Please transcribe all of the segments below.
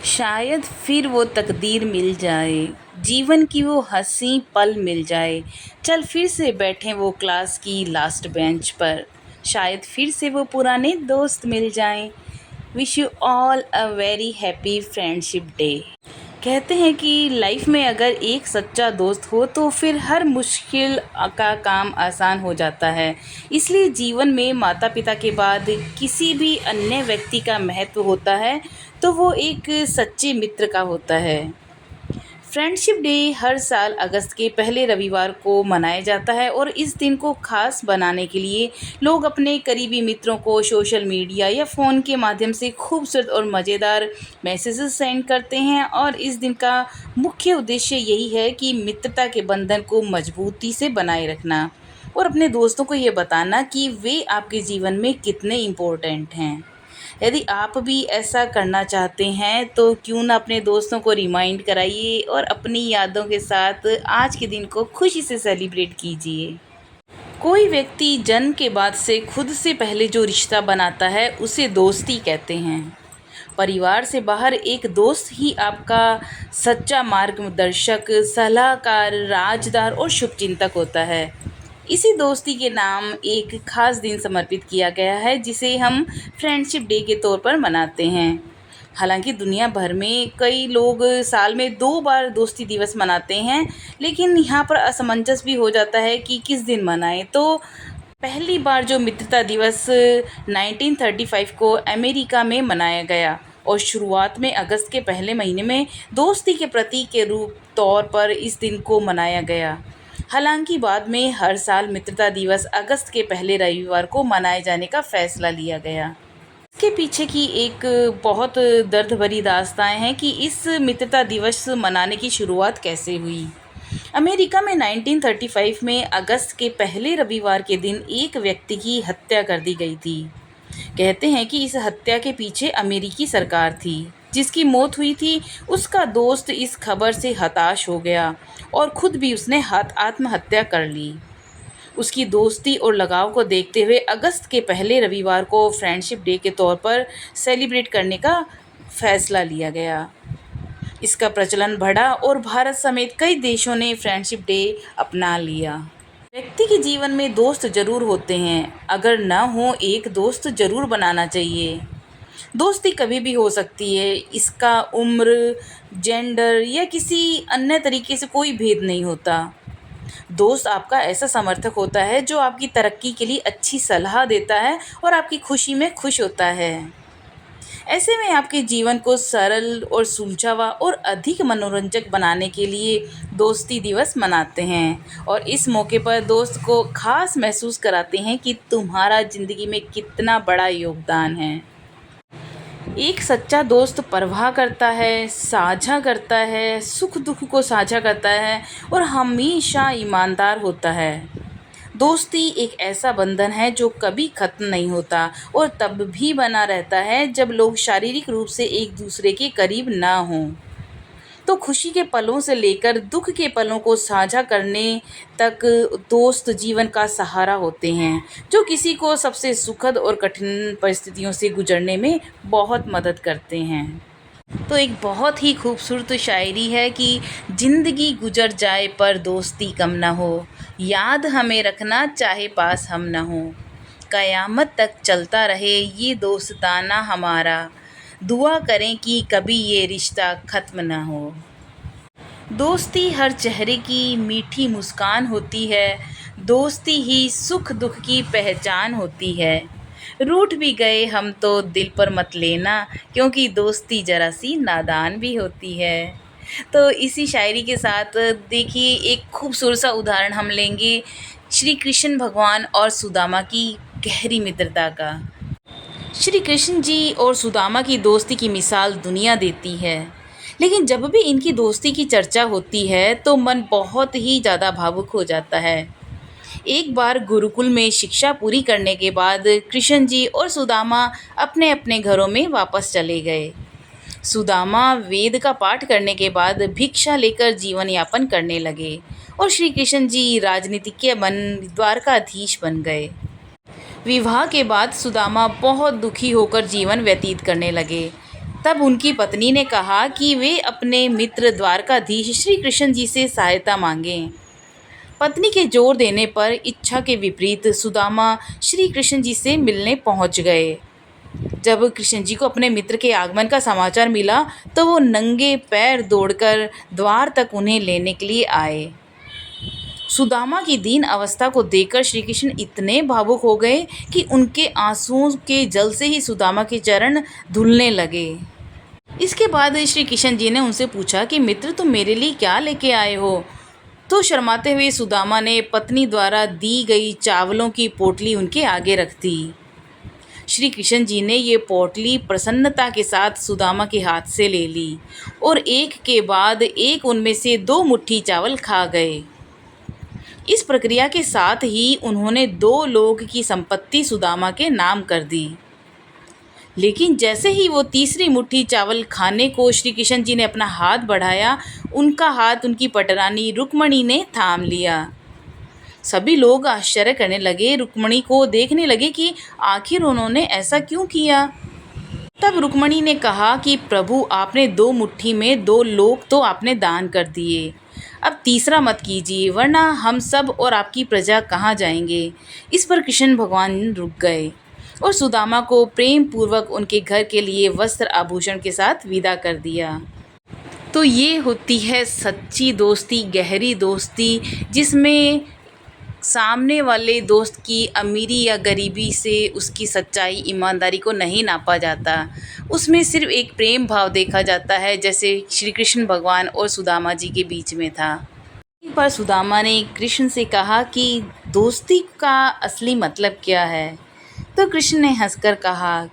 शायद फिर वो तकदीर मिल जाए, जीवन की वो हँसी पल मिल जाए। चल फिर से बैठें वो क्लास की लास्ट बेंच पर, शायद फिर से वो पुराने दोस्त मिल जाएं। Wish you all a very happy friendship day. कहते हैं कि लाइफ में अगर एक सच्चा दोस्त हो तो फिर हर मुश्किल का काम आसान हो जाता है। इसलिए जीवन में माता पिता के बाद किसी भी अन्य व्यक्ति का महत्व होता है तो वो एक सच्चे मित्र का होता है। फ्रेंडशिप डे हर साल अगस्त के पहले रविवार को मनाया जाता है और इस दिन को खास बनाने के लिए लोग अपने करीबी मित्रों को सोशल मीडिया या फ़ोन के माध्यम से खूबसूरत और मज़ेदार मैसेजेस सेंड करते हैं। और इस दिन का मुख्य उद्देश्य यही है कि मित्रता के बंधन को मजबूती से बनाए रखना और अपने दोस्तों को ये बताना कि वे आपके जीवन में कितने इम्पोर्टेंट हैं। यदि आप भी ऐसा करना चाहते हैं तो क्यों ना अपने दोस्तों को रिमाइंड कराइए और अपनी यादों के साथ आज के दिन को खुशी से सेलिब्रेट कीजिए। कोई व्यक्ति जन्म के बाद से खुद से पहले जो रिश्ता बनाता है उसे दोस्ती कहते हैं। परिवार से बाहर एक दोस्त ही आपका सच्चा मार्गदर्शक, सलाहकार, राजदार और शुभचिंतक होता है। इसी दोस्ती के नाम एक खास दिन समर्पित किया गया है जिसे हम फ्रेंडशिप डे के तौर पर मनाते हैं। हालांकि दुनिया भर में कई लोग साल में 2 बार दोस्ती दिवस मनाते हैं, लेकिन यहाँ पर असमंजस भी हो जाता है कि किस दिन मनाएं। तो पहली बार जो मित्रता दिवस 1935 को अमेरिका में मनाया गया और शुरुआत में अगस्त के पहले महीने में दोस्ती के प्रतीक के रूप तौर पर इस दिन को मनाया गया। हालांकि बाद में हर साल मित्रता दिवस अगस्त के पहले रविवार को मनाए जाने का फैसला लिया गया। इसके पीछे की एक बहुत दर्द भरी दास्तान है कि इस मित्रता दिवस मनाने की शुरुआत कैसे हुई। अमेरिका में 1935 में अगस्त के पहले रविवार के दिन एक व्यक्ति की हत्या कर दी गई थी। कहते हैं कि इस हत्या के पीछे अमेरिकी सरकार थी। जिसकी मौत हुई थी उसका दोस्त इस खबर से हताश हो गया और खुद भी उसने आत्महत्या कर ली। उसकी दोस्ती और लगाव को देखते हुए अगस्त के पहले रविवार को फ्रेंडशिप डे के तौर पर सेलिब्रेट करने का फैसला लिया गया। इसका प्रचलन बढ़ा और भारत समेत कई देशों ने फ्रेंडशिप डे अपना लिया। व्यक्ति के जीवन में दोस्त जरूर होते हैं, अगर ना हो एक दोस्त जरूर बनाना चाहिए। दोस्ती कभी भी हो सकती है, इसका उम्र, जेंडर या किसी अन्य तरीके से कोई भेद नहीं होता। दोस्त आपका ऐसा समर्थक होता है जो आपकी तरक्की के लिए अच्छी सलाह देता है और आपकी खुशी में खुश होता है। ऐसे में आपके जीवन को सरल और सुलझावा और अधिक मनोरंजक बनाने के लिए दोस्ती दिवस मनाते हैं और इस मौके पर दोस्त को खास महसूस कराते हैं कि तुम्हारा ज़िंदगी में कितना बड़ा योगदान है। एक सच्चा दोस्त परवाह करता है, साझा करता है, सुख दुख को साझा करता है और हमेशा ईमानदार होता है। दोस्ती एक ऐसा बंधन है जो कभी ख़त्म नहीं होता और तब भी बना रहता है जब लोग शारीरिक रूप से एक दूसरे के करीब ना हों। तो खुशी के पलों से लेकर दुख के पलों को साझा करने तक दोस्त जीवन का सहारा होते हैं, जो किसी को सबसे सुखद और कठिन परिस्थितियों से गुजरने में बहुत मदद करते हैं। तो एक बहुत ही खूबसूरत शायरी है कि ज़िंदगी गुजर जाए पर दोस्ती कम ना हो, याद हमें रखना चाहे पास हम ना हो, क़यामत तक चलता रहे ये दोस्ताना हमारा, दुआ करें कि कभी ये रिश्ता ख़त्म ना हो। दोस्ती हर चेहरे की मीठी मुस्कान होती है, दोस्ती ही सुख दुख की पहचान होती है। रूठ भी गए हम तो दिल पर मत लेना, क्योंकि दोस्ती ज़रा सी नादान भी होती है। तो इसी शायरी के साथ देखिए एक खूबसूरत सा उदाहरण हम लेंगे श्री कृष्ण भगवान और सुदामा की गहरी मित्रता का। श्री कृष्ण जी और सुदामा की दोस्ती की मिसाल दुनिया देती है, लेकिन जब भी इनकी दोस्ती की चर्चा होती है तो मन बहुत ही ज़्यादा भावुक हो जाता है। एक बार गुरुकुल में शिक्षा पूरी करने के बाद कृष्ण जी और सुदामा अपने अपने घरों में वापस चले गए। सुदामा वेद का पाठ करने के बाद भिक्षा लेकर जीवन यापन करने लगे और श्री कृष्ण जी राजनीतिज्ञ बन द्वारकाधीश बन गए। विवाह के बाद सुदामा बहुत दुखी होकर जीवन व्यतीत करने लगे। तब उनकी पत्नी ने कहा कि वे अपने मित्र द्वारकाधीश श्री कृष्ण जी से सहायता मांगें। पत्नी के जोर देने पर इच्छा के विपरीत सुदामा श्री कृष्ण जी से मिलने पहुंच गए। जब कृष्ण जी को अपने मित्र के आगमन का समाचार मिला तो वो नंगे पैर दौड़कर द्वार तक उन्हें लेने के लिए आए। सुदामा की दीन अवस्था को देखकर श्री कृष्ण इतने भावुक हो गए कि उनके आंसुओं के जल से ही सुदामा के चरण धुलने लगे। इसके बाद श्री कृष्ण जी ने उनसे पूछा कि मित्र, तुम मेरे लिए क्या लेके आए हो? तो शर्माते हुए सुदामा ने पत्नी द्वारा दी गई चावलों की पोटली उनके आगे रख दी। श्री कृष्ण जी ने ये पोटली प्रसन्नता के साथ सुदामा के हाथ से ले ली और एक के बाद एक उनमें से 2 मुट्ठी चावल खा गए। इस प्रक्रिया के साथ ही उन्होंने 2 लोक की संपत्ति सुदामा के नाम कर दी। लेकिन जैसे ही वो तीसरी मुट्ठी चावल खाने को श्री कृष्ण जी ने अपना हाथ बढ़ाया, उनका हाथ उनकी पटरानी रुक्मणी ने थाम लिया। सभी लोग आश्चर्य करने लगे, रुक्मणी को देखने लगे कि आखिर उन्होंने ऐसा क्यों किया। तब रुक्मणी ने कहा कि प्रभु, आपने 2 मुट्ठी में 2 लोक तो आपने दान कर दिए, अब तीसरा मत कीजिए, वरना हम सब और आपकी प्रजा कहाँ जाएंगे। इस पर कृष्ण भगवान रुक गए और सुदामा को प्रेम पूर्वक उनके घर के लिए वस्त्र आभूषण के साथ विदा कर दिया। तो ये होती है सच्ची दोस्ती, गहरी दोस्ती, जिसमें सामने वाले दोस्त की अमीरी या गरीबी से उसकी सच्चाई, ईमानदारी को नहीं नापा जाता। उसमें सिर्फ एक प्रेम भाव देखा जाता है, जैसे श्री कृष्ण भगवान और सुदामा जी के बीच में था। एक बार सुदामा ने कृष्ण से कहा कि दोस्ती का असली मतलब क्या है? तो कृष्ण ने हंसकर कहा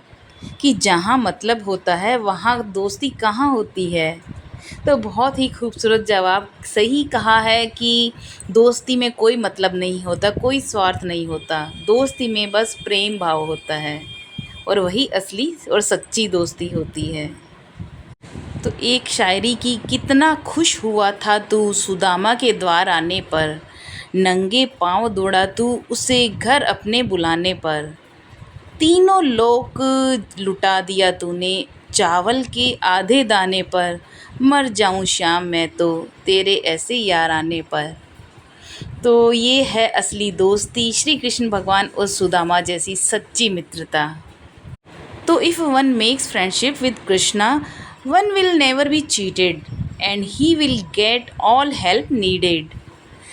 कि जहाँ मतलब होता है वहाँ दोस्ती कहाँ होती है। तो बहुत ही खूबसूरत जवाब, सही कहा है कि दोस्ती में कोई मतलब नहीं होता, कोई स्वार्थ नहीं होता, दोस्ती में बस प्रेम भाव होता है और वही असली और सच्ची दोस्ती होती है। तो एक शायरी की, कितना खुश हुआ था तू सुदामा के द्वार आने पर, नंगे पाँव दौड़ा तू उसे घर अपने बुलाने पर, तीनों लोक लुटा दिया तूने चावल के आधे दाने पर, मर जाऊं श्याम मैं तो तेरे ऐसे यार आने पर। तो ये है असली दोस्ती, श्री कृष्ण भगवान और सुदामा जैसी सच्ची मित्रता। तो if one makes friendship with Krishna, one will never be cheated and he will get all help needed.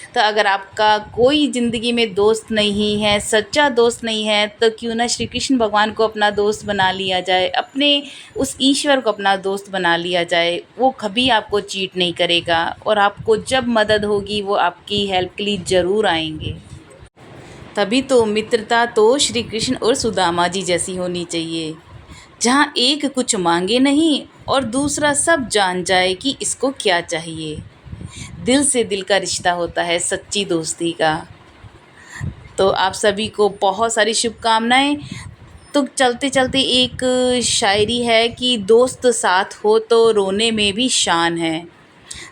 तो अगर आपका कोई ज़िंदगी में दोस्त नहीं है, सच्चा दोस्त नहीं है, तो क्यों ना श्री कृष्ण भगवान को अपना दोस्त बना लिया जाए, अपने उस ईश्वर को अपना दोस्त बना लिया जाए। वो कभी आपको चीट नहीं करेगा और आपको जब मदद होगी वो आपकी हेल्प के लिए ज़रूर आएंगे। तभी तो मित्रता तो श्री कृष्ण और सुदामा जी जैसी होनी चाहिए, जहाँ एक कुछ मांगे नहीं और दूसरा सब जान जाए कि इसको क्या चाहिए। दिल से दिल का रिश्ता होता है सच्ची दोस्ती का। तो आप सभी को बहुत सारी शुभकामनाएं। तो चलते चलते एक शायरी है कि दोस्त साथ हो तो रोने में भी शान है,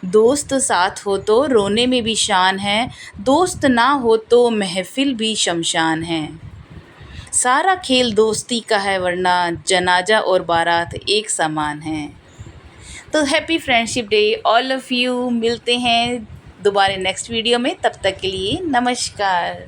दोस्त साथ हो तो रोने में भी शान है, दोस्त ना हो तो महफिल भी शमशान है। सारा खेल दोस्ती का है वरना जनाजा और बारात एक समान है। तो happy friendship day all of you. मिलते हैं दोबारा नेक्स्ट वीडियो में, तब तक के लिए नमस्कार।